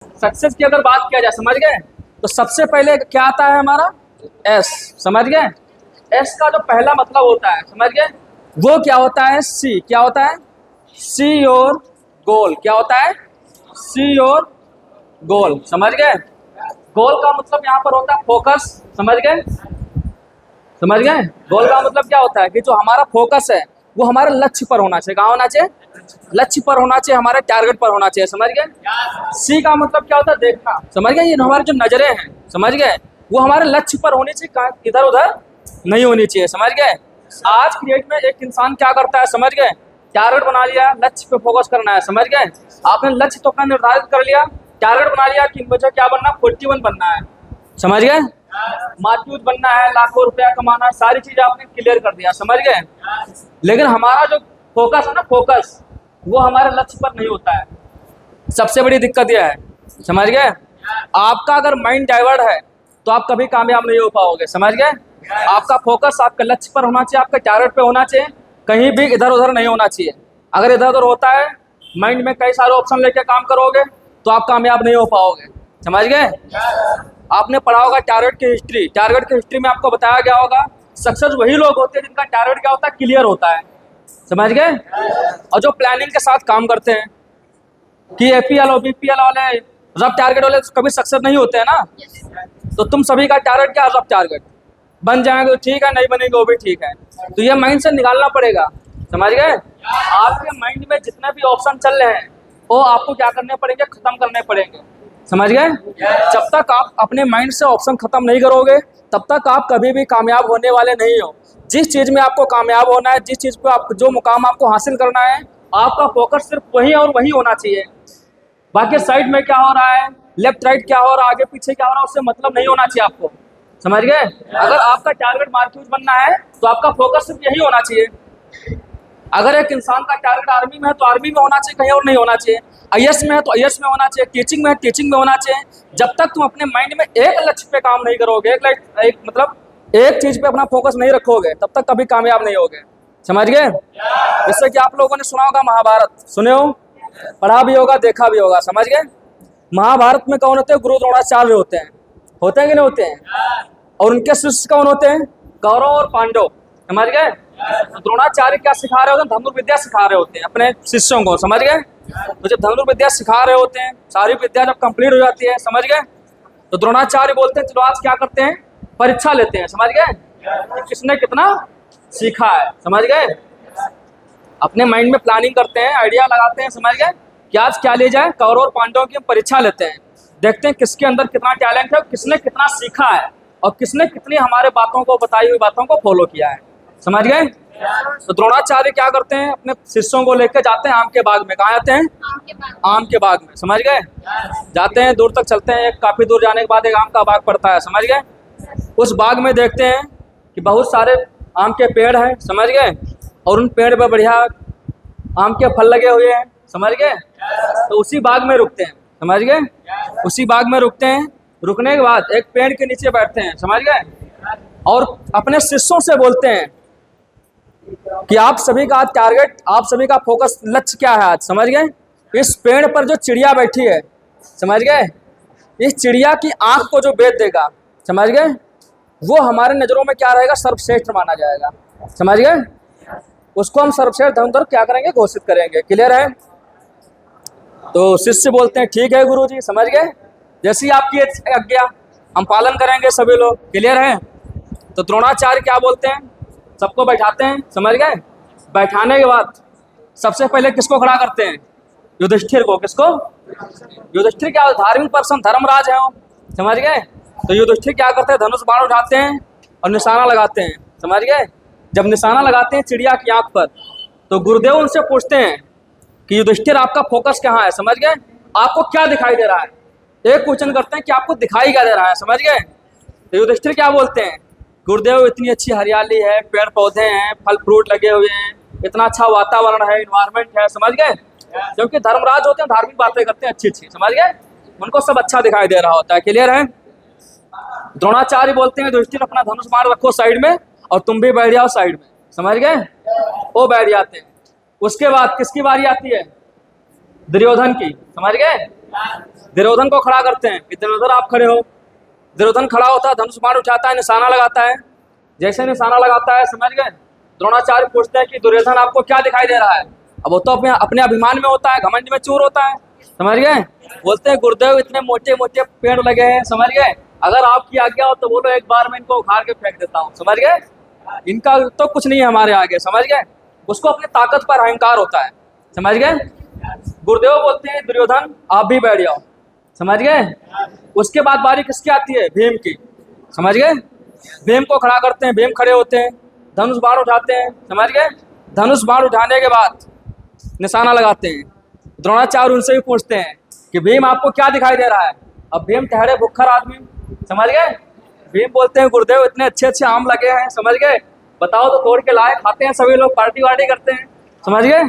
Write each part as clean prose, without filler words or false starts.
Success की अगर बात किया जाए, समझ गए, तो सबसे पहले क्या आता है हमारा एस, समझ गए। एस का जो पहला मतलब होता है, समझ गए, वो क्या होता है सी, क्या होता है सी योर गोल, क्या होता है सी योर गोल, समझ गए। गोल का मतलब यहाँ पर होता है फोकस, समझ गए, समझ गए। गोल का मतलब क्या होता है कि जो हमारा फोकस है वो हमारे लक्ष्य पर होना चाहिए, कहाँ होना चाहिए, लक्ष्य पर होना चाहिए, हमारे टारगेट पर होना चाहिए, समझ गए। सी का मतलब क्या होता है देखना, समझ गए, ये हमारे जो नजरें हैं, समझ गए, वो हमारे लक्ष्य पर होनी चाहिए, इधर उधर नहीं होनी चाहिए, समझ गए। आज की डेट में एक इंसान क्या करता है, समझ गए, टारगेट बना लिया, लक्ष्य पे फोकस करना है, समझ गए। आपने लक्ष्य तो अपना निर्धारित कर लिया, टारगेट बना लिया कि मुझे क्या बनना, 41 बनना है, समझ गए, मार्क्यूज बनना है, लाखों रुपया कमाना है, सारी चीज आपने क्लियर कर दिया, समझ गए। लेकिन हमारा जो फोकस है ना, फोकस वो हमारे लक्ष्य पर नहीं होता है। सबसे बड़ी दिक्कत यह है, समझ गए, आपका अगर माइंड डाइवर्ट है तो आप कभी कामयाब नहीं हो पाओगे, समझ गए। आपका फोकस आपके लक्ष्य पर होना चाहिए, आपके टारगेट पे होना चाहिए, कहीं भी इधर उधर नहीं होना चाहिए। अगर इधर उधर होता है, माइंड में कई सारे ऑप्शन लेके काम करोगे तो आप कामयाब नहीं हो पाओगे, समझ गए। आपने पढ़ा होगा टारगेट की हिस्ट्री, टारगेट की हिस्ट्री में आपको बताया गया होगा सक्सेस वही लोग होते हैं जिनका टारगेट क्या होता है, क्लियर होता है, समझ गए। और जो प्लानिंग के साथ काम करते हैं कि एपीएल और बीपीएल वाले रफ टारगेट वाले कभी सक्सेस नहीं होते हैं ना। तो तुम सभी का टारगेट क्या, रफ टारगेट बन जाएंगे तो ठीक है, नहीं बनेंगे वो भी ठीक है। तो ये माइंड से निकालना पड़ेगा, समझ गए। आपके माइंड में जितने भी ऑप्शन चल रहे हैं वो आपको क्या करने पड़ेंगे, खत्म करने पड़ेंगे, समझ गए। जब तक आप अपने माइंड से ऑप्शन खत्म नहीं करोगे तब तक आप कभी भी कामयाब होने वाले नहीं हो। जिस चीज में आपको कामयाब होना है, जिस चीज पे आप जो मुकाम आपको हासिल करना है, आपका फोकस सिर्फ वही और वही होना चाहिए। बाकी साइड में क्या हो रहा है, लेफ्ट राइट क्या हो रहा है, आगे पीछे क्या हो रहा है, उससे मतलब नहीं होना चाहिए आपको, समझ गए। अगर आपका टारगेट मार्क्यूज बनना है तो आपका फोकस सिर्फ यही होना चाहिए। अगर एक इंसान का टारगेट आर्मी में है तो आर्मी में होना चाहिए, कहीं और नहीं होना चाहिए। आईएएस में है तो आईएएस में होना चाहिए, टीचिंग में है टीचिंग में होना चाहिए। जब तक तुम अपने माइंड में एक लक्ष्य पे काम नहीं करोगे, एक मतलब एक चीज पे अपना फोकस नहीं रखोगे, तब तक कभी कामयाब नहीं होगे, समझ गए। जैसे कि आप लोगों ने सुना होगा महाभारत, सुने हो, पढ़ा भी होगा, देखा भी होगा, समझ गए। महाभारत में कौन होते हैं, गुरु द्रोणाचार्य होते हैं कि नहीं होते हैं। और उनके शिष्य कौन होते हैं, कौरव और पांडव, समझ गए। तो द्रोणाचार्य क्या सिखा रहे होते हैं, धनुर्विद्या सिखा रहे होते हैं अपने शिष्यों को, समझ गए। तो जब धनुर्विद्या सिखा रहे होते हैं, सारी विद्या जब कंप्लीट हो जाती है, समझ गए, तो द्रोणाचार्य बोलते हैं चलो आज क्या करते हैं, परीक्षा लेते हैं, समझ गए, किसने कितना सीखा है, समझ गए। अपने माइंड में प्लानिंग करते हैं, आइडिया लगाते हैं, समझ गए, कि आज क्या ले जाए, कौरव और पांडवों की हम परीक्षा लेते हैं, देखते हैं किसके अंदर कितना टैलेंट है, किसने कितना सीखा है और किसने कितनी हमारे बातों को, बताई हुई बातों को फॉलो किया है, समझ गए। तो द्रोणाचार्य क्या करते हैं, अपने शिष्यों को लेकर जाते हैं आम के बाग में, कहाँ जाते हैं, आम के बाग में, समझ गए। जाते हैं, दूर तक चलते हैं, काफी दूर जाने के बाद एक आम का बाग पड़ता है, समझ गए। उस बाग में देखते हैं कि बहुत सारे आम के पेड़ हैं, समझ गए, और उन पेड़ पर बढ़िया आम के फल लगे हुए हैं, समझ गए। तो उसी बाग में रुकते हैं, समझ गए, उसी बाग में रुकते हैं। रुकने के बाद एक पेड़ के नीचे बैठते हैं, समझ गए, और अपने शिष्यों से बोलते हैं कि आप सभी का आज टारगेट, आप सभी का फोकस लक्ष्य क्या है आज, समझ गए। इस पेड़ पर जो चिड़िया बैठी है, समझ गए, इस चिड़िया की आंख को जो बेच देगा, समझ गए, वो हमारे नजरों में क्या रहेगा, सर्वश्रेष्ठ माना जाएगा, समझ गए। उसको हम सर्वश्रेष्ठ धनुर्धर क्या करेंगे, घोषित करेंगे, क्लियर है। तो शिष्य बोलते हैं ठीक है गुरुजी, समझ गए, जैसी आपकी आज्ञा हम पालन करेंगे सभी लोग, क्लियर है। तो द्रोणाचार्य क्या बोलते हैं, सबको बैठाते हैं, समझ गए। बैठाने के बाद सबसे पहले किसको खड़ा करते हैं, युधिष्ठिर को, किसको, युधिष्ठिर क्या धार्मिक पर्सन, धर्मराज है वो, समझ गए। तो युधिष्ठिर क्या करते हैं, धनुष बाण उठाते हैं और निशाना लगाते हैं, समझ गए। जब निशाना लगाते हैं चिड़िया की आंख पर, तो गुरुदेव उनसे पूछते हैं कि युधिष्ठिर आपका फोकस कहाँ है, समझ गए, आपको क्या दिखाई दे रहा है। एक क्वेश्चन करते हैं कि आपको दिखाई क्या दे रहा है, समझ गए। तो युधिष्ठिर क्या बोलते हैं, गुरुदेव इतनी अच्छी हरियाली है, पेड़ पौधे हैं, फल फ्रूट लगे हुए हैं, इतना अच्छा वातावरण है, इन्वायरमेंट है, समझ गए। क्योंकि धर्मराज होते हैं, धार्मिक बातें करते हैं अच्छी अच्छी, समझ गए, उनको सब अच्छा दिखाई दे रहा होता है, क्लियर है। द्रोणाचार्य बोलते हैं युधिष्ठिर अपना धनुष बाण रखो साइड में और तुम भी बैठ जाओ साइड में, समझ गए। वो बैठ जाते हैं। उसके बाद किसकी बारी आती है, दुर्योधन की, समझ गए। दुर्योधन को खड़ा करते हैं कि दुर्योधन आप खड़े हो। दुर्योधन खड़ा होता है, धनुष बाण उठाता है, निशाना लगाता है। जैसे निशाना लगाता है, समझ गए, द्रोणाचार्य पूछते हैं कि दुर्योधन आपको क्या दिखाई दे रहा है। अब वो तो अपने अपने अभिमान में होता है, घमंड में चूर होता है, समझ गए। बोलते हैं गुरुदेव इतने मोटे मोटे पेड़ लगे हैं, समझ गए, अगर आपकी आज्ञा हो तो बोलो एक बार मैं इनको उखाड़ के फेंक देता हूँ, समझ गए। इनका तो कुछ नहीं है हमारे आगे, समझ गए। उसको अपनी ताकत पर अहंकार होता है, समझ गए। गुरुदेव बोलते हैं दुर्योधन आप भी बैठ जाओ, समझ गए। उसके बाद बारी किसकी आती है, भीम की, समझ गए। भीम को खड़ा करते हैं, भीम खड़े होते हैं, धनुष बाण उठाते हैं, समझ गए। धनुष बाण उठाने के बाद निशाना लगाते हैं। द्रोणाचार्य उनसे भी पूछते हैं कि भीम आपको क्या दिखाई दे रहा है। अब भीम ठहरे भुक्खर आदमी, समझ गए। भीम बोलते हैं गुरुदेव इतने अच्छे अच्छे आम लगे हैं, समझ गए, बताओ तो तोड़ के लाए, खाते हैं सभी लोग, पार्टी वार्टी करते हैं, समझ गए।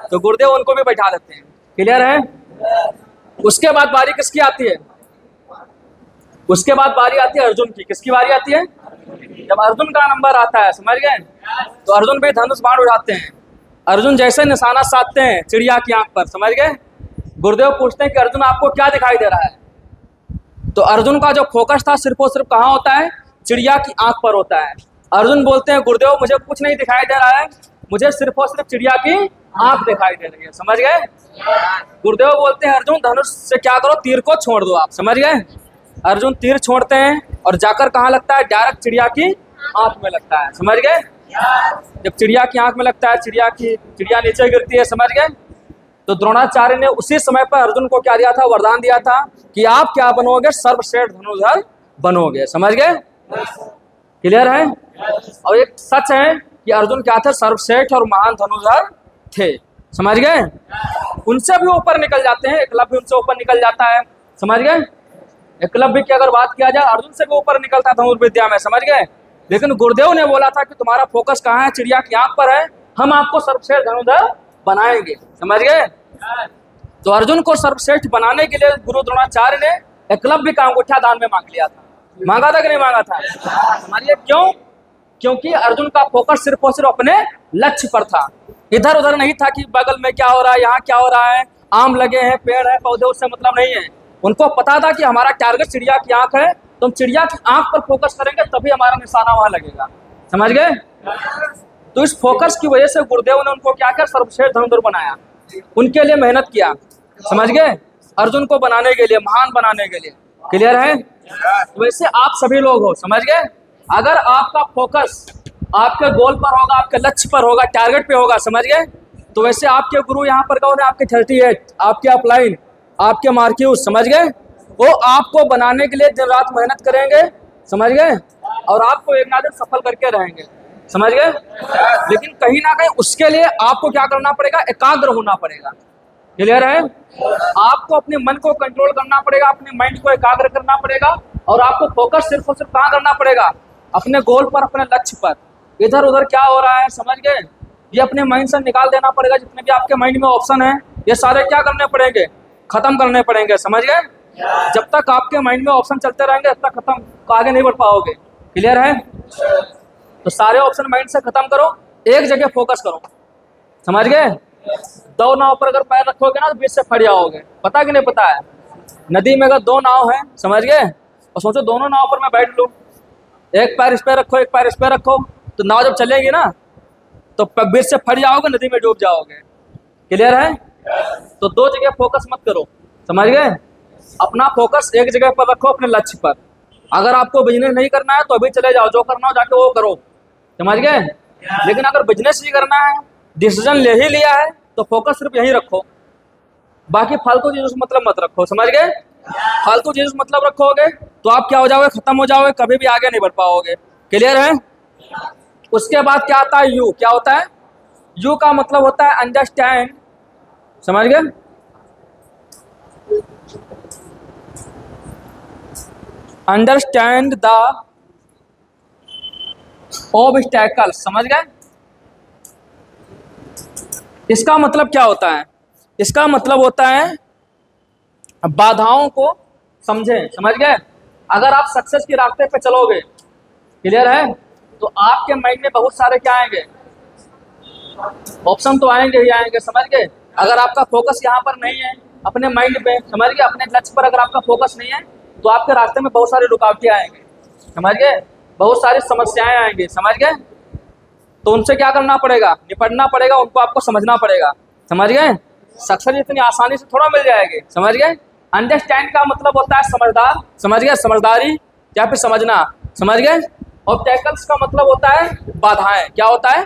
तो गुरुदेव उनको भी बैठा देते हैं, क्लियर है। उसके बाद बारी किसकी आती है, उसके बाद बारी आती है अर्जुन की। किसकी बारी आती है, जब अर्जुन का नंबर आता है, समझ गए, तो अर्जुन भी धनुष बाण उठाते हैं। अर्जुन जैसे निशाना साधते हैं चिड़िया की आंख पर, समझ गए। गुरुदेव पूछते हैं कि अर्जुन आपको क्या दिखाई दे रहा है। तो अर्जुन का जो फोकस था सिर्फ और सिर्फ कहाँ होता है, चिड़िया की आंख पर होता है। अर्जुन बोलते हैं गुरुदेव मुझे कुछ नहीं दिखाई दे रहा है, मुझे सिर्फ और सिर्फ चिड़िया की आंख दिखाई दे रही है, समझ गए। गुरुदेव बोलते हैं अर्जुन धनुष से क्या करो, तीर को छोड़ दो आप, समझ गए। अर्जुन तीर छोड़ते हैं और जाकर कहाँ लगता है, डायरेक्ट चिड़िया की आंख में लगता है, समझ गए। जब चिड़िया की आंख में लगता है, चिड़िया नीचे गिरती है, समझ गए। तो द्रोणाचार्य ने उसी समय पर अर्जुन को क्या दिया था, वरदान दिया था कि आप क्या बनोगे, सर्वश्रेष्ठ धनुर्धर बनोगे, समझ गए, क्लियर है। और एक सच है कि अर्जुन क्या थे, सर्वश्रेष्ठ और महान धनुर्धर थे, समझ गए। उनसे भी ऊपर निकल जाते हैं, एकलव्य उनसे ऊपर निकल जाता है, समझ गए। एकलव्य की अगर बात किया जाए, अर्जुन से भी ऊपर निकलता है धनुर्विद्या में, समझ गए। लेकिन गुरुदेव ने बोला था कि तुम्हारा फोकस कहाँ है, चिड़िया की आंख पर है, हम आपको सर्वश्रेष्ठ धनुर्धर बनाएंगे, समझ गए। तो अर्जुन को सर्वश्रेष्ठ बनाने के लिए गुरु द्रोणाचार्य ने एकलव्य का अंगूठा दान में मांग लिया था। मांगा था कि नहीं मांगा था, समझिए क्यों। क्योंकि अर्जुन का फोकस सिर्फ और सिर्फ अपने लक्ष्य पर था, इधर उधर नहीं था कि बगल में क्या हो रहा है, यहाँ क्या हो रहा है, आम लगे हैं, पेड़ है, पौधे, उससे मतलब नहीं है। उनको पता था कि हमारा टारगेट चिड़िया की आंख है, तो हम चिड़िया की आंख पर फोकस करेंगे तभी हमारा निशाना वहां लगेगा, समझ गए। तो इस फोकस की वजह से गुरुदेव ने उनको क्या किया, सर्वश्रेष्ठ धनुर्धर बनाया, उनके लिए मेहनत किया, समझ गए, अर्जुन को बनाने के लिए, महान बनाने के लिए, क्लियर है। वैसे आप सभी लोग हो, समझ गए। अगर आपका फोकस आपके गोल पर होगा, आपके लक्ष्य पर होगा, टारगेट पे होगा, समझ गए, तो वैसे आपके गुरु यहाँ पर कौन है, आपके 38, आपके अपलाइन, आपके मार्क्यूस, समझ गए, वो आपको बनाने के लिए दिन रात मेहनत करेंगे, समझ गए, और आपको एक ना दिन सफल करके रहेंगे, समझ गए। लेकिन कहीं ना कहीं उसके लिए आपको क्या करना पड़ेगा, एकाग्र होना पड़ेगा, क्लियर है। आपको अपने मन को कंट्रोल करना पड़ेगा, अपने माइंड को एकाग्र करना पड़ेगा, और आपको फोकस सिर्फ और सिर्फ कहाँ करना पड़ेगा, अपने गोल पर, अपने लक्ष्य पर। इधर उधर क्या हो रहा है, समझ गए, ये अपने माइंड से निकाल देना पड़ेगा। जितने भी आपके माइंड में ऑप्शन है, ये सारे क्या करने पड़ेंगे, खत्म करने पड़ेंगे, समझ गए। जब तक आपके माइंड में ऑप्शन चलते रहेंगे तब तक खत्म, आगे नहीं बढ़ पाओगे, क्लियर है। तो सारे ऑप्शन माइंड से खत्म करो, एक जगह फोकस करो, समझ गए। दो नाव पर अगर पैर रखोगे ना तो बीच से फट जाओगे, पता कि नहीं पता है। नदी में अगर दो नाव हैं, समझ गए, और सोचो दोनों नाव पर मैं बैठ लूँ, एक पैर इस पे रखो, एक पैर इस पे रखो, तो नाव जब चलेगी ना तो बीच से फट जाओगे, नदी में डूब जाओगे, क्लियर है। तो दो जगह फोकस मत करो, समझ गए। अपना फोकस एक जगह पर रखो, अपने लक्ष्य पर। अगर आपको बिजनेस नहीं करना है तो अभी चले जाओ, जो करना हो जाके वो करो, समझ गए। लेकिन अगर बिजनेस ही करना है, डिसीजन ले ही लिया है, तो फोकस सिर्फ यही रखो, बाकी फालतू चीजों से मतलब मत रखो, समझ गए। फालतू चीजों से मतलब रखोगे तो आप क्या हो जाओगे, खत्म हो जाओगे, कभी भी आगे नहीं बढ़ पाओगे, क्लियर है। उसके बाद क्या आता है, यू। क्या होता है, यू का मतलब होता है अंडरस्टैंड, समझ गए। अंडरस्टैंड द ऑब्स्टैकल, समझ गए। इसका मतलब क्या होता है, इसका मतलब होता है बाधाओं को समझें, समझ गए। अगर आप सक्सेस के रास्ते पे चलोगे, क्लियर है, तो आपके माइंड में बहुत सारे क्या आएंगे, ऑप्शन तो आएंगे ही आएंगे, समझ गए। अगर आपका फोकस यहाँ पर नहीं है अपने माइंड पे, समझ गए, अपने लक्ष्य पर अगर आपका फोकस नहीं है तो आपके रास्ते में बहुत सारी रुकावटें आएंगे, समझ गए, बहुत सारी समस्याएं आएंगी, समझ गए। तो उनसे क्या करना पड़ेगा, निपटना पड़ेगा, उनको आपको समझना पड़ेगा, समझ गए। सक्सेस इतनी आसानी से थोड़ा मिल जाएगी, समझ गए। अंडरस्टैंड का मतलब होता है समझदार, समझ गए, समझदारी या फिर समझना, समझ गए। ऑब्स्टैकल्स का मतलब होता है बाधाएं, क्या होता है,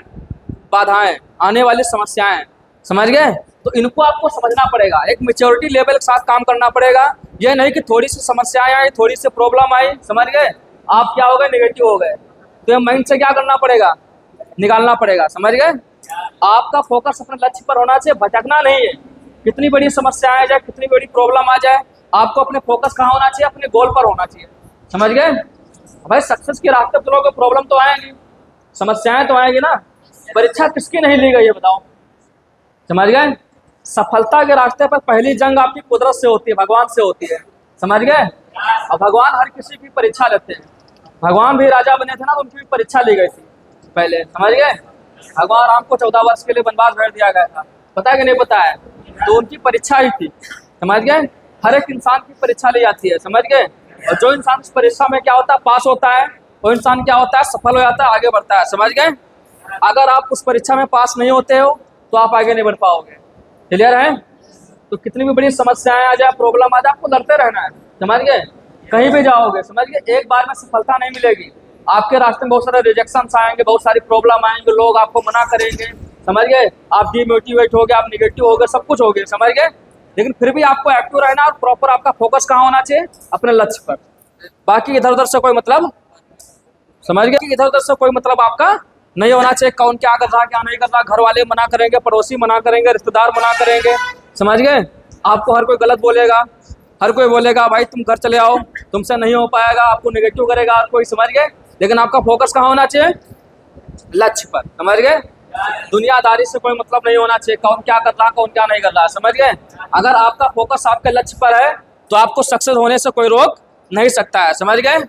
बाधाएं, आने वाली समस्याएं, समझ गए। तो इनको आपको समझना पड़ेगा, एक मेच्योरिटी लेवल के साथ काम करना पड़ेगा। ये नहीं कि थोड़ी सी समस्याएं आई, थोड़ी सी प्रॉब्लम आई, समझ गए, आप क्या हो गए, नेगेटिव हो गए। तो ये माइंड से क्या करना पड़ेगा, निकालना पड़ेगा, समझ गए। आपका फोकस अपने लक्ष्य पर होना चाहिए, भटकना नहीं है। कितनी बड़ी समस्या आ जाए, कितनी बड़ी प्रॉब्लम आ जाए, आपको अपने फोकस कहाँ होना चाहिए, अपने गोल पर होना चाहिए, समझ गए। भाई सक्सेस के रास्ते पर चलोगे, प्रॉब्लम तो आएंगी, समस्याएं तो आएंगी ना। परीक्षा किसकी नहीं ली गई है बताओ, समझ गए। सफलता के रास्ते पर पहली जंग आपकी कुदरत से होती है, भगवान से होती है, समझ गए। और भगवान हर किसी की परीक्षा लेते हैं। भगवान भी राजा बने थे ना, तो उनकी भी परीक्षा ली गई थी पहले, समझ गए। भगवान राम को 14 वर्ष के लिए वनवास भेज दिया गया था, पता है कि नहीं पता है, तो उनकी परीक्षा ही थी, समझ गए। हर एक इंसान की परीक्षा ली जाती है, समझ गए। और जो इंसान इस परीक्षा में क्या होता है, पास होता है, वो इंसान क्या होता है, सफल हो जाता है, आगे बढ़ता है, समझ गए। अगर आप उस परीक्षा में पास नहीं होते हो तो आप आगे नहीं बढ़ पाओगे, क्लियर है। तो कितनी भी बड़ी समस्याएं आ जाए, प्रॉब्लम आ जाए, आपको लड़ते रहना है, समझ गए। कहीं भी जाओगे, समझ गए, एक बार में सफलता नहीं मिलेगी। आपके रास्ते में बहुत सारे रिजेक्शंस आएंगे, बहुत सारी प्रॉब्लम आएंगे, लोग आपको मना करेंगे, समझ गए, आप डिमोटिवेट हो गए, आप निगेटिव हो गए, सब कुछ हो गए, समझ गए। लेकिन फिर भी आपको एक्टिव रहना और प्रॉपर आपका फोकस कहाँ होना चाहिए, अपने लक्ष्य पर। बाकी इधर उधर से कोई मतलब, समझ गए, इधर उधर से कोई मतलब आपका नहीं होना चाहिए। कौन क्या कर रहा, क्या नहीं कर रहा, घर वाले मना करेंगे, पड़ोसी मना करेंगे, रिश्तेदार मना करेंगे, समझ गए। आपको हर कोई गलत बोलेगा, हर कोई बोलेगा भाई तुम घर चले आओ, तुमसे नहीं हो पाएगा, आपको नेगेटिव करेगा हर कोई, समझ गए। लेकिन आपका फोकस कहाँ होना चाहिए, लक्ष्य पर, समझ गए। दुनियादारी से कोई मतलब नहीं होना चाहिए, कौन क्या कर रहा, कौन क्या नहीं कर रहा, समझ गए। अगर आपका फोकस आपके लक्ष्य पर है तो आपको सक्सेस होने से कोई रोक नहीं सकता है, समझ गए।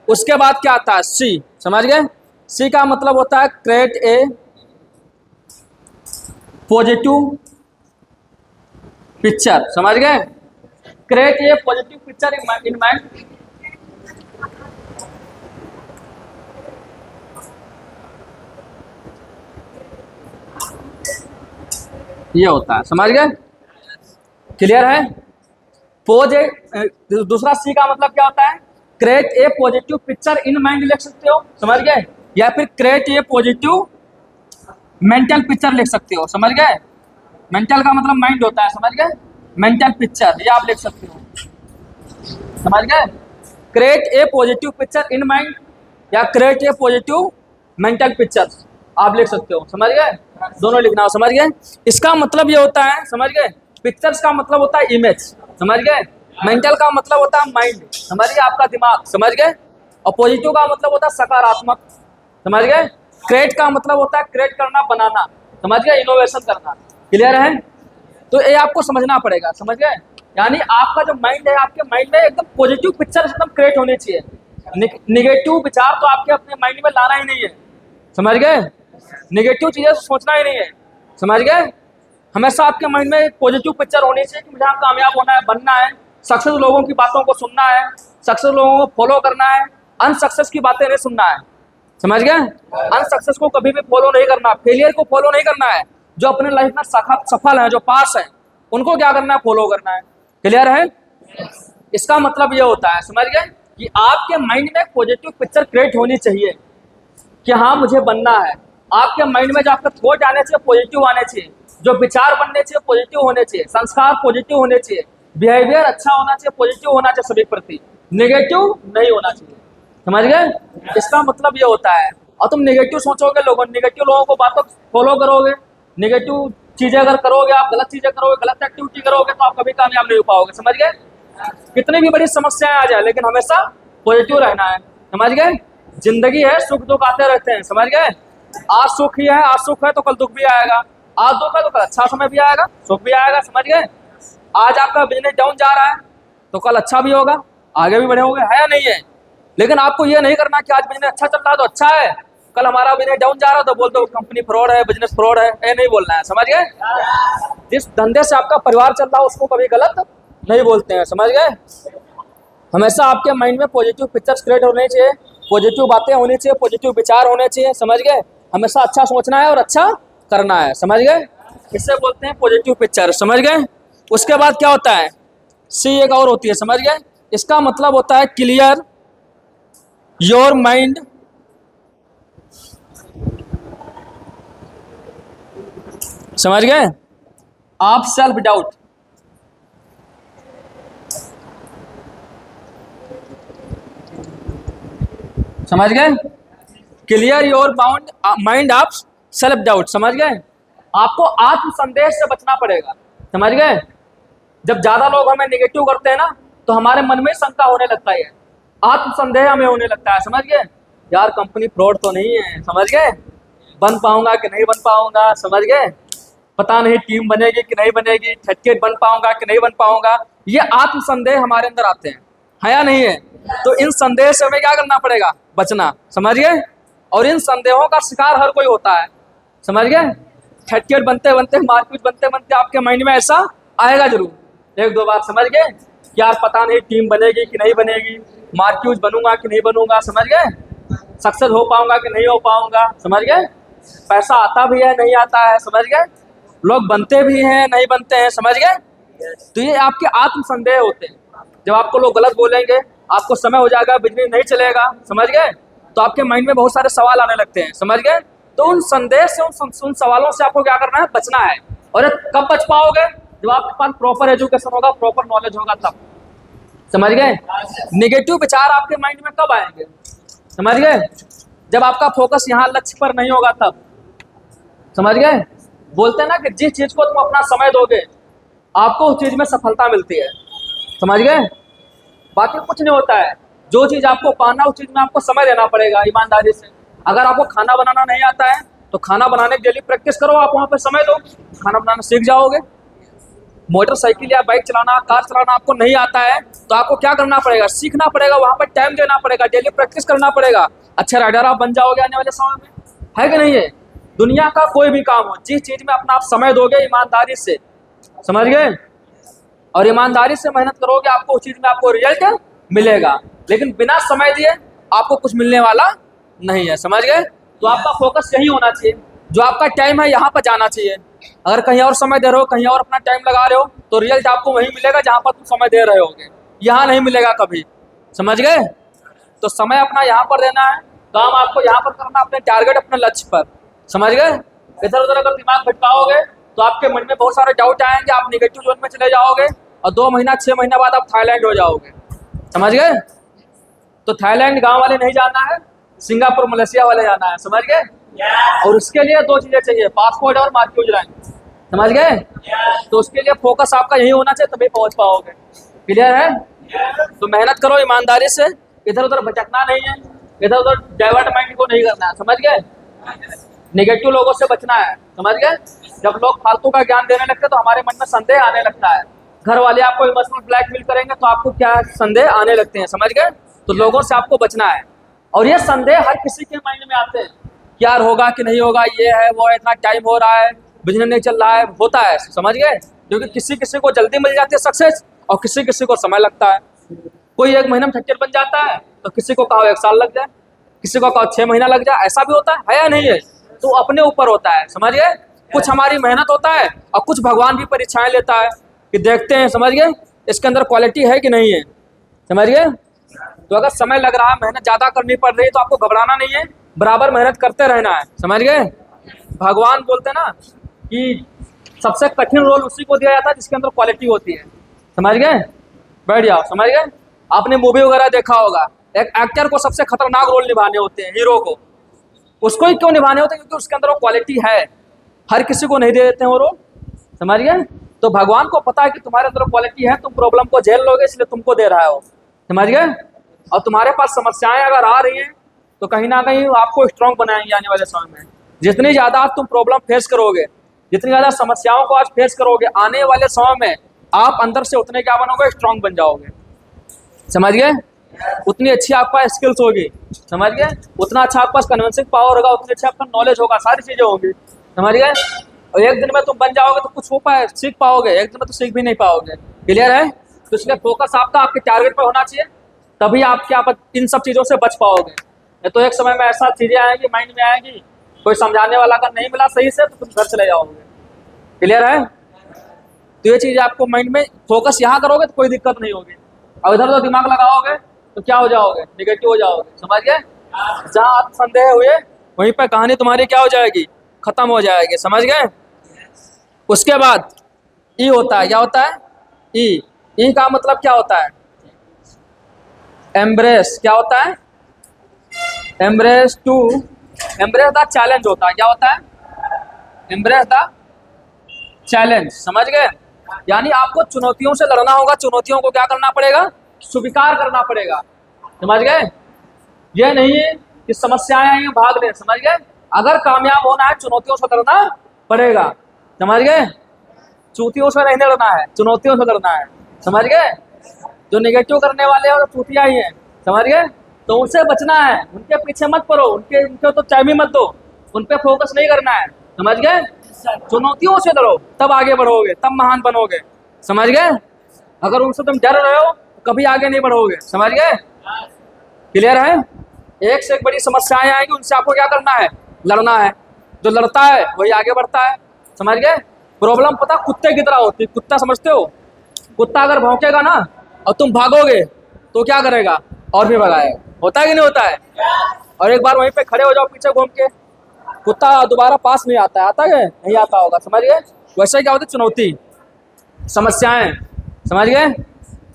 उसके बाद क्या आता है, सी, समझ गए। सी का मतलब होता है क्रिएट ए पॉजिटिव पिक्चर, समझ गए। Create a positive picture in mind, ये होता है, समझ गए, क्लियर है। दूसरा सी का मतलब क्या होता है, create a positive picture in mind लिख सकते हो, समझ गए, या फिर create a positive mental picture लिख सकते हो, समझ गए। मेंटल का मतलब माइंड होता है, समझ गए, मेंटल पिक्चर ये आप लिख सकते हो, समझ गए। Create a positive picture in mind या create a positive mental picture आप लिख सकते हो, समझ गए, दोनों लिखना हो, समझ गए। इसका मतलब ये होता है, समझ गए, पिक्चर्स का मतलब होता है इमेज, समझ गए। मेंटल का मतलब होता है माइंड, समझ गए, आपका दिमाग, समझ गए। और पॉजिटिव का मतलब होता है सकारात्मक, समझ गए। क्रिएट का मतलब होता है क्रिएट करना, बनाना, समझ गए, इनोवेशन करना, क्लियर है। तो ये आपको समझना पड़ेगा, समझ गए। यानी आपका जो माइंड है, आपके माइंड में एकदम पॉजिटिव पिक्चर एकदम क्रिएट होनी चाहिए। निगेटिव विचार तो आपके अपने माइंड में लाना ही नहीं है, समझ गए। निगेटिव चीजें सोचना ही नहीं है, समझ गए। हमेशा आपके माइंड में एक पॉजिटिव पिक्चर होनी चाहिए कि मुझे यहाँ कामयाब होना है, बनना है, सक्सेस लोगों की बातों को सुनना है, सक्सेस लोगों को फॉलो करना है, अनसक्सेस की बातें नहीं सुनना है, समझ गए। अनसक्सेस को कभी भी फॉलो नहीं करना, फेलियर को फॉलो नहीं करना है। जो अपने लाइफ में सफल है, जो पास है, उनको क्या करना है, फॉलो करना है, क्लियर है। इसका मतलब ये होता है, समझ गए, कि आपके माइंड में पॉजिटिव पिक्चर क्रिएट होनी चाहिए कि हाँ मुझे बनना है। आपके माइंड में जो आपका थॉट आने चाहिए पॉजिटिव आने चाहिए, जो विचार बनने चाहिए पॉजिटिव होने चाहिए, संस्कार पॉजिटिव होने चाहिए, बिहेवियर अच्छा होना चाहिए, पॉजिटिव होना चाहिए सभी प्रति, नेगेटिव नहीं होना चाहिए, समझ गए। इसका मतलब ये होता है। और तुम नेगेटिव सोचोगे, नेगेटिव लोगों को बातों फॉलो करोगे, नेगेटिव चीजें अगर करोगे, आप गलत चीजें करोगे, गलत एक्टिविटी करोगे, तो आप कभी कामयाब नहीं हो पाओगे, समझ गए। कितनी भी बड़ी समस्याएं आ जाए, लेकिन हमेशा पॉजिटिव रहना है, समझ गए। जिंदगी है, सुख दुख आते रहते हैं, समझ गए। आज सुख ही है, आज सुख है तो कल दुख भी आएगा, आज दुख है तो कल अच्छा समय भी आएगा, सुख भी आएगा, समझ गए। आज आपका बिजनेस डाउन जा रहा है तो कल अच्छा भी होगा, आगे भी बढ़े होगे, है या नहीं है। लेकिन आपको ये नहीं करना कि आज बिजनेस अच्छा चल रहा है तो अच्छा है, कल हमारा बिजनेस डाउन जा रहा तो बोल दो कंपनी फ्रॉड है, बिजनेस फ्रॉड है, ये नहीं बोलना है, समझ गए। जिस धंधे से आपका परिवार चल रहा है उसको कभी गलत नहीं बोलते हैं, समझ गए। हमेशा आपके माइंड में पॉजिटिव पिक्चर्स क्रिएट होने चाहिए, पॉजिटिव बातें होनी चाहिए, पॉजिटिव विचार होने चाहिए, समझ गए। हमेशा अच्छा सोचना है और अच्छा करना है, समझ गए। इससे बोलते हैं पॉजिटिव पिक्चर, समझ गए। उसके बाद क्या होता है, सी एक और होती है, समझ गए। इसका मतलब होता है क्लियर योर माइंड समझ गए आप सेल्फ डाउट, समझ गए। Clear your mind of self doubt, समझ गए। आपको आत्म संदेह से बचना पड़ेगा, समझ गए। जब ज्यादा लोग हमें निगेटिव करते हैं ना तो हमारे मन में शंका होने लगता है, आत्म संदेह हमें होने लगता है, समझ गए। यार कंपनी फ्रॉड तो नहीं है, समझ गए, बन पाऊंगा कि नहीं बन पाऊंगा, समझ गए, पता नहीं टीम बनेगी कि नहीं बनेगी, ठटके बन पाऊंगा कि नहीं बन पाऊंगा। ये आत्म संदेह हमारे अंदर आते हैं, है या नहीं है। तो इन संदेह से हमें क्या करना पड़ेगा, बचना, समझ गए। और इन संदेहों का शिकार हर कोई होता है, समझ गए। ठटके बनते बनते, मारपीट बनते बनते आपके माइंड में ऐसा आएगा जरूर एक दो बार, समझ गए। यार पता नहीं टीम बनेगी कि नहीं बनेगी, मार्क्यूज बनूंगा कि नहीं बनूंगा, समझ गए, सक्सेस हो पाऊंगा कि नहीं हो पाऊंगा, समझ गए। पैसा आता भी है नहीं आता है, समझ गए, लोग बनते भी हैं नहीं बनते हैं, समझ गए। तो ये आपके आत्म संदेह होते हैं। जब आपको लोग गलत बोलेंगे, आपको समय हो जाएगा, बिजनेस नहीं चलेगा, समझ गए, तो आपके माइंड में बहुत सारे सवाल आने लगते हैं, समझ गए। तो उन संदेह से, उन सवालों से आपको क्या करना है, बचना है। और कब बच पाओगे, जब आपके पास प्रॉपर एजुकेशन होगा, प्रॉपर नॉलेज होगा तब, समझ गए। नेगेटिव विचार आपके माइंड में कब आएंगे, समझ गए, जब आपका फोकस यहाँ लक्ष्य पर नहीं होगा तब, समझ गए। बोलते हैं ना कि जिस चीज को तुम अपना समय दोगे आपको उस चीज में सफलता मिलती है, समझ गए। बाकी कुछ नहीं होता है, जो चीज आपको पाना उस चीज में आपको समय देना पड़ेगा ईमानदारी से। अगर आपको खाना बनाना नहीं आता है तो खाना बनाने की डेली प्रैक्टिस करो, आप वहाँ पे समय दो, खाना बनाना सीख जाओगे। मोटरसाइकिल या बाइक चलाना, कार चलाना आपको नहीं आता है तो आपको क्या करना पड़ेगा, सीखना पड़ेगा, वहाँ पर टाइम देना पड़ेगा, डेली प्रैक्टिस करना पड़ेगा। अच्छे राइडर आप बन जाओगे आने वाले समय में, है कि नहीं है। दुनिया का कोई भी काम हो, जिस चीज में अपना आप समय दोगे ईमानदारी से, समझ गए, और ईमानदारी से मेहनत करोगे, आपको उस चीज में आपको रिजल्ट मिलेगा। लेकिन बिना समय दिए आपको कुछ मिलने वाला नहीं है, समझ गए। तो आपका फोकस यही होना चाहिए, जो आपका टाइम है यहाँ पर जाना चाहिए। अगर कहीं और समय दे रहे हो, कहीं और अपना टाइम लगा रहे हो तो रिजल्ट आपको वहीं मिलेगा जहाँ पर तुम समय दे रहे होगे, यहाँ नहीं मिलेगा कभी, समझ गए। तो समय अपना यहाँ पर देना है, काम आपको यहाँ पर करना, अपने टारगेट, अपने लक्ष्य पर, समझ गए। इधर उधर अगर दिमाग भटकाओगे तो आपके मन में बहुत सारे डाउट आएंगे, आप निगेटिव जोन में चले जाओगे और 2 महीना 6 महीना बाद आप थाईलैंड हो जाओगे, समझ गए। तो थाईलैंड गांव वाले नहीं जाना है, सिंगापुर मलेशिया वाले जाना है, समझ गए। और उसके लिए 2 चीजें चाहिए, पासपोर्ट और मार्क्यूज रैंक, समझ गए। तो उसके लिए फोकस आपका यही होना चाहिए, तभी पहुंच पाओगे, क्लियर है। तो मेहनत करो ईमानदारी से, इधर उधर भटकना नहीं है, इधर उधर डाइवर्ट माइंड को नहीं करना है, समझ गए। नेगेटिव लोगों से बचना है, समझ गए। जब लोग फालतू का ज्ञान देने लगते हैं तो हमारे मन में संदेह आने लगता है। घर वाले आपको इमोशनल ब्लैकमेल करेंगे तो आपको क्या संदेह आने लगते हैं, समझ गए। तो लोगों से आपको बचना है। और ये संदेह हर किसी के माइंड में आते हैं, यार होगा कि नहीं होगा, ये है वो है, इतना टाइम हो रहा है, बिजनेस नहीं चल रहा है, होता है, समझ गए। क्योंकि किसी किसी को जल्दी मिल जाती है सक्सेस और किसी किसी को समय लगता है। कोई 1 महीने में ठक्कर बन जाता है तो किसी को कहा 1 साल लग जाए, किसी को कहा 6 महीना लग जाए, ऐसा भी होता है या नहीं है। तो अपने ऊपर होता है, समझ गए। कुछ हमारी मेहनत होता है और कुछ भगवान भी परीक्षाएं लेता है कि देखते हैं, समझ गए, इसके अंदर क्वालिटी है कि नहीं है, समझ गए। तो अगर समय लग रहा है, मेहनत ज़्यादा करनी पड़ रही है तो आपको घबराना नहीं है, बराबर मेहनत करते रहना है, समझ गए। भगवान बोलते हैं ना कि सबसे कठिन रोल उसी को दिया जाता है जिसके अंदर क्वालिटी होती है, समझ गए। बैठ जाओ, समझ गए। आपने मूवी वगैरह देखा होगा, एक एक्टर को सबसे खतरनाक रोल निभाने होते हैं, हीरो को, उसको ही क्यों निभाने होते हैं, क्योंकि उसके अंदर वो क्वालिटी है। हर किसी को नहीं दे देते हैं वो रोल, समझ गए। तो भगवान को पता है कि तुम्हारे अंदर क्वालिटी है, तुम प्रॉब्लम को झेल लोगे, इसलिए तुमको दे रहा है वो, समझ गए। और तुम्हारे पास समस्याएं अगर आ रही हैं तो कहीं ना कहीं आपको स्ट्रांग बनाएंगे आने वाले समय में। जितनी ज़्यादा तुम प्रॉब्लम फेस करोगे, जितनी ज़्यादा समस्याओं को आज फेस करोगे, आने वाले समय में आप अंदर से उतने क्या बनोगे, स्ट्रांग बन जाओगे, समझ गए। उतनी अच्छी आपका स्किल्स होगी, समझ गए? उतना अच्छा आपके पास कन्विंसिंग पावर होगा, उतनी अच्छा आपका नॉलेज होगा, सारी चीजें होंगी। समझ गए? और एक दिन में तुम बन जाओगे तो कुछ हो पाए सीख पाओगे, एक दिन में तो सीख भी नहीं पाओगे। क्लियर है? तो इसलिए फोकस आपका आपके टारगेट पर होना चाहिए, तभी आप क्या इन सब चीज़ों से बच पाओगे। नहीं तो एक समय में ऐसा चीज़ें आएंगी माइंड में आएंगी, कोई समझाने वाला अगर नहीं मिला सही से तो तुम घर चले जाओगे। क्लियर है? तो ये चीज़ आपको माइंड में फोकस यहाँ करोगे तो कोई दिक्कत नहीं होगी, और इधर उधर दिमाग लगाओगे तो क्या हो जाओगे, निगेटिव हो जाओगे। समझ गए? जहाँ आप संदेह हुए वहीं पर कहानी तुम्हारी क्या हो जाएगी, खत्म हो जाएगी। समझ गए? उसके बाद ई होता है, क्या होता है? ई का मतलब क्या होता है? एम्ब्रेस। क्या होता है? एम्ब्रेस द चैलेंज होता है। क्या होता है? Embrace the challenge. समझ गए? यानी आपको चुनौतियों से लड़ना होगा, चुनौतियों को क्या करना पड़ेगा, स्वीकार करना पड़ेगा। समझ गए? ये नहीं है कि समस्याएं आई हैं भाग ले। समझ गए? अगर कामयाब होना है चुनौतियों से लड़ना पड़ेगा। समझ गए? चूतियों से नहीं लड़ना है, चुनौतियों से लड़ना है। समझ गए? जो नेगेटिव करने वाले हैं वो चूतिया ही हैं। समझ गए? तो उनसे बचना है, उनके पीछे मत पड़ो, उनके तो चाबी मत दो, उन पे फोकस नहीं करना है। समझ गए? चुनौतियों से लड़ो, तब आगे बढ़ोगे, तब महान बनोगे। समझ गए? अगर उनसे तुम डर रहे हो तो कभी आगे नहीं बढ़ोगे। समझ गए? क्लियर है? एक से एक बड़ी समस्याएं आएंगी, उनसे आपको क्या करना है, लड़ना है। जो लड़ता है वही आगे बढ़ता है। समझ गए? प्रॉब्लम पता कुत्ते की तरह होती है। कुत्ता समझते हो? कुत्ता अगर भौंकेगा ना और तुम भागोगे तो क्या करेगा, और भी भगाएगा। होता है कि नहीं होता है? और एक बार वहीं पे खड़े हो जाओ पीछे घूम के, कुत्ता दोबारा पास नहीं आता है। आता है? नहीं आता होगा। समझ गए? वैसे क्या होती है, चुनौती, समस्याएं। समझ गए?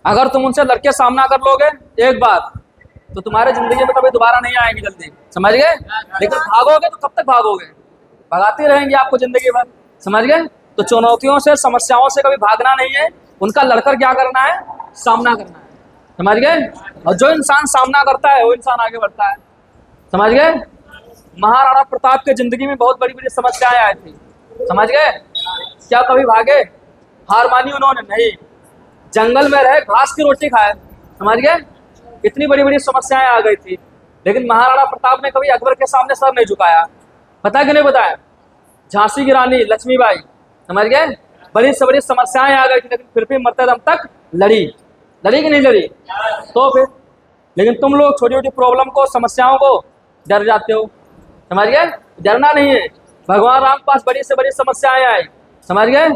अगर तुम उनसे लड़के सामना कर लोगे एक बार तो तुम्हारे जिंदगी में कभी दोबारा नहीं आएंगी जल्दी। समझ गए? लेकिन भागोगे तो कब तक भागोगे, भगाते रहेंगे आपको जिंदगी भर। समझ गए? तो चुनौतियों से, समस्याओं से कभी भागना नहीं है, उनका लड़कर क्या करना है, सामना करना है। समझ गए? और जो इंसान सामना करता है वो इंसान आगे बढ़ता है। समझ गए? महाराणा प्रताप के जिंदगी में बहुत बड़ी बड़ी समस्याएं आई थी। समझ गए? क्या कभी भागे, हार मानी उन्होंने? नहीं, जंगल में रहे, घास की रोटी खाए। समझ गए? इतनी बड़ी बड़ी समस्याएं आ गई थी, लेकिन महाराणा प्रताप ने कभी अकबर के सामने सर नहीं झुकाया। पता कि नहीं बताया? झांसी की रानी लक्ष्मीबाई, समझ गए, बड़ी से बड़ी समस्याएं आ गई थी, लेकिन फिर भी मरते दम तक लड़ी। लड़ी कि नहीं लड़ी? तो फिर, लेकिन तुम लोग छोटी छोटी प्रॉब्लम को, समस्याओं को डर जाते हो। समझ गए? डरना नहीं है। भगवान राम के पास बड़ी से बड़ी समस्याएं आई। समझ गए?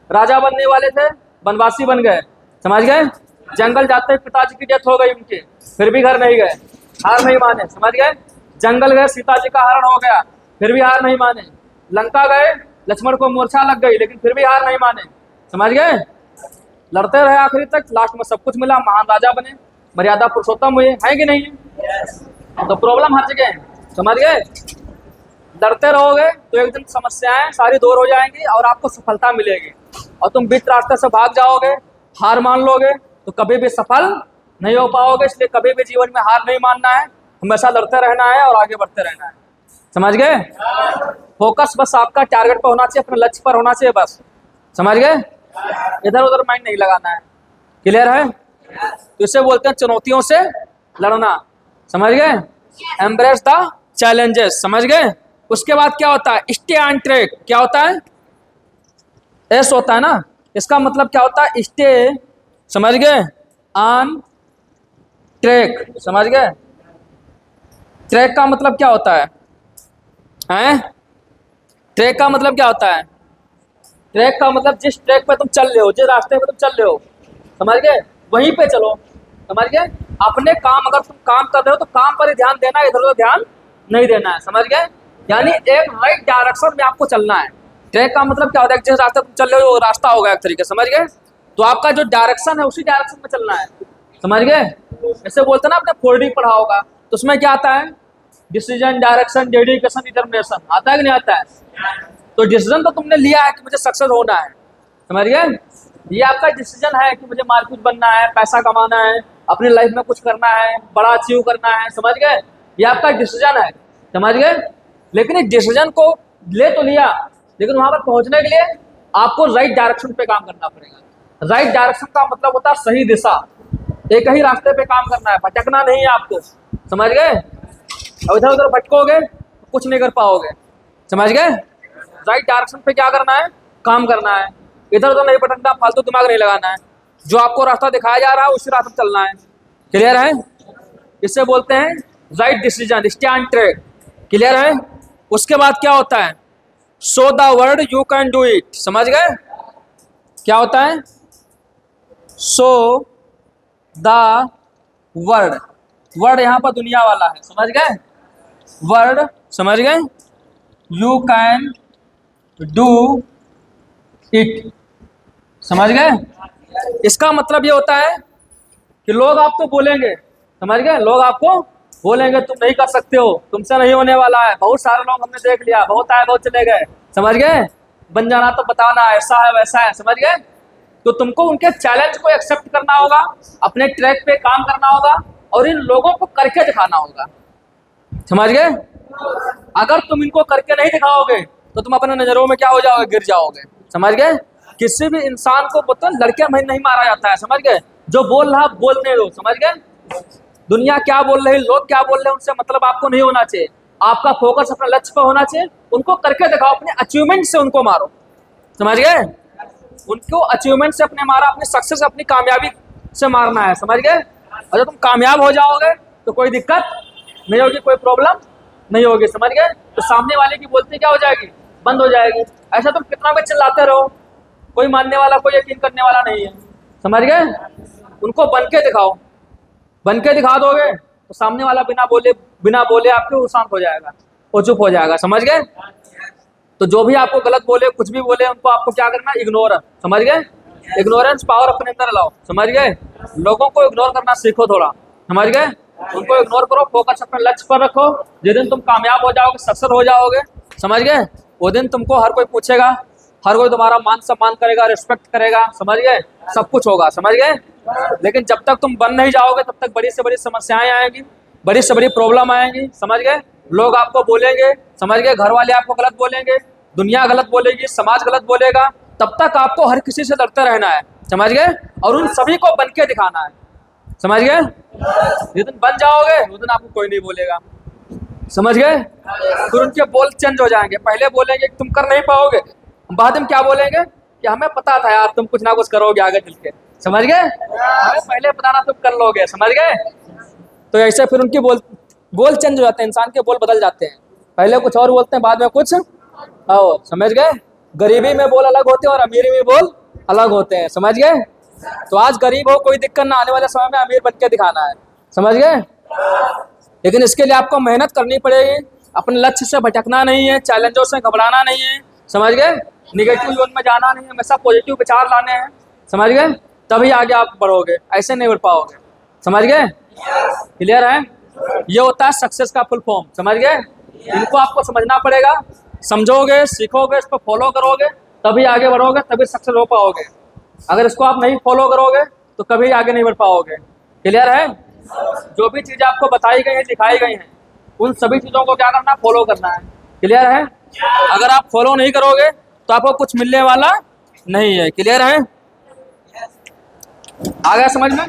राजा बनने वाले थे, वनवासी बन गए। समझ गए? जंगल जाते पिताजी की डेथ हो गई उनके, फिर भी घर नहीं गए, हार नहीं माने। समझ गए? जंगल गए, सीता जी का हरण हो गया, फिर भी हार नहीं माने। लंका गए, लक्ष्मण को मूर्छा लग गई, लेकिन फिर भी हार नहीं माने। समझ गए? लड़ते रहे आखिरी तक, लास्ट में सब कुछ मिला, महान राजा बने, मर्यादा पुरुषोत्तम हुए। है कि नहीं? तो प्रॉब्लम हर जगह है। समझ गए? लड़ते रहोगे तो एक दिन समस्याएं सारी दूर हो जाएंगी और आपको सफलता मिलेगी। और तुम बीच रास्ते से भाग जाओगे, हार मान लोगे तो कभी भी सफल नहीं हो पाओगे। इसलिए कभी भी जीवन में हार नहीं मानना है, हमेशा लड़ते रहना है और आगे बढ़ते रहना है। समझ गए? फोकस बस आपका टारगेट पर होना चाहिए, अपने लक्ष्य पर होना चाहिए बस। समझ गए? इधर उधर माइंड नहीं लगाना है। क्लियर है? तो इसे बोलते हैं चुनौतियों से लड़ना। समझ गए? Embrace the challenges. समझ गए? उसके बाद क्या होता है, स्टे ऑन ट्रैक। क्या होता है? एस होता है ना, इसका मतलब क्या होता है, स्टे, समझ गए, ऑन ट्रैक। समझ गए? ट्रैक का मतलब क्या होता है? हैं? ट्रैक का मतलब क्या होता है? ट्रैक का मतलब जिस ट्रैक पे तुम चल रहे हो, जिस रास्ते पे तुम चल रहे हो, समझ गए, वहीं पे चलो। समझ गए? अपने काम, अगर तुम काम कर रहे हो तो काम पर ही ध्यान देना है, इधर उधर ध्यान नहीं देना है। समझ गए? यानी एक राइट डायरेक्शन में आपको चलना है। ट्रैक का मतलब क्या होता है, जिस रास्ते तुम चल रहे हो वो रास्ता होगा एक तरीके। समझ गए? तो आपका जो डायरेक्शन है उसी डायरेक्शन में चलना है। समझ गए? जैसे बोलते ना आपने 4D पढ़ा होगा, तो उसमें क्या आता है, डिसीजन, डायरेक्शन, डेडिकेशन, डिटर्मिनेशन। आता है कि नहीं आता है? तो डिसीजन तो तुमने लिया है कि मुझे सक्सेस होना है। समझ गए? ये आपका डिसीजन है कि मुझे मार्केट बनना है, पैसा कमाना है, अपनी लाइफ में कुछ करना है, बड़ा अचीव करना है। समझ गए? ये आपका डिसीजन है। समझ गए? लेकिन इस डिसीजन को ले तो लिया, लेकिन वहां पर पहुंचने के लिए आपको राइट डायरेक्शन पे काम करना पड़ेगा। राइट डायरेक्शन का मतलब होता है सही दिशा, एक ही रास्ते पे काम करना है, भटकना नहीं है आपको। समझ गए। अब इधर उधर भटकोगे तो कुछ नहीं कर पाओगे, समझ गए। राइट डायरेक्शन पे क्या करना है, काम करना है। इधर उधर नहीं भटकना, फालतू दिमाग नहीं लगाना है। जो आपको रास्ता दिखाया जा रहा है उसी रास्ते चलना है। क्लियर है। इससे बोलते हैं right decision, stay on track. Clear है। उसके बाद क्या होता है, show the word you can do it. समझ गए। क्या होता है, शो द वर्ड, वर्ड यहां पर दुनिया वाला है, समझ गए। वर्ड, समझ गए, यू कैन डू इट, समझ गए। इसका मतलब ये होता है कि लोग आपको बोलेंगे, समझ गए, लोग आपको बोलेंगे तुम नहीं कर सकते हो, तुमसे नहीं होने वाला है। बहुत सारे लोग हमने देख लिया, बहुत आए बहुत चले गए, समझ गए। बन जाना तो बताना, ऐसा है वैसा है, समझ गए। तो तुमको उनके चैलेंज को एक्सेप्ट करना होगा, अपने ट्रैक पे काम करना होगा और इन लोगों को करके दिखाना होगा, समझ गए। अगर तुम इनको करके नहीं दिखाओगे तो तुम अपने नजरों में क्या हो जाओगे, गिर जाओगे, समझ गए। किसी भी इंसान को मतलब लड़के में नहीं मारा जाता है, समझ गए। जो बोल रहा बोलने दो, समझ गए। दुनिया क्या बोल रही, लोग क्या बोल रहे हैं, उनसे मतलब आपको नहीं होना चाहिए। आपका फोकस अपने लक्ष्य पर होना चाहिए। उनको करके दिखाओ, अपने अचीवमेंट से उनको मारो, समझ गए। उनको अचीवमेंट से अपने मारा, अपनी सक्सेस, अपनी कामयाबी से मारना है, समझ गए। और जब तुम कामयाब हो जाओगे तो कोई दिक्कत नहीं होगी, कोई प्रॉब्लम नहीं होगी, समझ गए। तो सामने वाले की बोलती क्या हो जाएगी, बंद हो जाएगी। ऐसा तुम कितना भी चिल्लाते रहो, कोई मानने वाला, कोई यकीन करने वाला नहीं है, समझ गए। उनको बन के दिखाओ, बन के दिखा दोगे तो सामने वाला बिना बोले आपके शांत हो जाएगा, वो चुप हो जाएगा, समझ गए। तो जो भी आपको गलत बोले, कुछ भी बोले, उनको आपको क्या करना, इग्नोर, समझ गए। इग्नोरेंस पावर अपने अंदर लाओ, समझ गए। लोगों को इग्नोर करना सीखो थोड़ा, समझ गए। उनको इग्नोर करो, फोकस अपने लक्ष्य पर रखो। जिस दिन तुम कामयाब हो जाओगे, सक्सेस हो जाओगे, समझ गए, वो दिन तुमको हर कोई पूछेगा, हर कोई तुम्हारा मान सम्मान करेगा, रिस्पेक्ट करेगा, समझ गए, सब कुछ होगा, समझ गए। लेकिन जब तक तुम बन नहीं जाओगे तब तक बड़ी से बड़ी समस्याएं आएंगी, बड़ी से बड़ी प्रॉब्लम आएंगी, समझ गए। लोग आपको बोलेंगे, समझ गए, घर वाले आपको गलत बोलेंगे, दुनिया गलत बोलेगी, समाज गलत बोलेगा। तब तक आपको हर किसी से लड़ते रहना है, समझ गए, और उन सभी को बन के दिखाना है, समझ गए। जिस दिन बन जाओगे उस दिन आपको कोई नहीं बोलेगा, समझ गए। फिर उनके बोल चेंज हो जाएंगे। पहले बोलेंगे कि तुम कर नहीं पाओगे, बाद में क्या बोलेंगे कि हमें पता था यार तुम कुछ ना कुछ करोगे आगे चल के, समझ गए, हमें पहले पता था तुम कर लोगे, समझ गए। तो ऐसे फिर उनकी बोल चेंज हो जाते हैं, इंसान के बोल बदल जाते हैं। पहले कुछ और बोलते हैं, बाद में कुछ और, समझ गए। गरीबी में बोल अलग होते हैं और अमीरी में बोल अलग होते हैं, समझ गए। तो आज गरीब हो कोई दिक्कत ना, आने वाले समय में अमीर बन के दिखाना है, समझ गए। लेकिन इसके लिए आपको मेहनत करनी पड़ेगी, अपने लक्ष्य से भटकना नहीं है, चैलेंजों से घबराना नहीं है, समझ गए। निगेटिव जोन में जाना नहीं है, हमेशा पॉजिटिव विचार लाने हैं, समझ गए। तभी आगे आप बढ़ोगे, ऐसे नहीं बढ़ पाओगे, समझ गए। क्लियर है। ये होता है सक्सेस का फुल फॉर्म, समझ गए। इनको आपको समझना पड़ेगा, समझोगे, सीखोगे, इस पर फॉलो करोगे तभी आगे बढ़ोगे, तभी सक्सेस हो पाओगे। अगर इसको आप नहीं फॉलो करोगे तो कभी आगे नहीं बढ़ पाओगे। क्लियर है। जो भी चीज़ आपको बताई गई है, दिखाई गई हैं, उन सभी चीज़ों को क्या करना, फॉलो करना है। क्लियर है। अगर आप फॉलो नहीं करोगे तो आपको कुछ मिलने वाला नहीं है। क्लियर है। आ गया समझ में।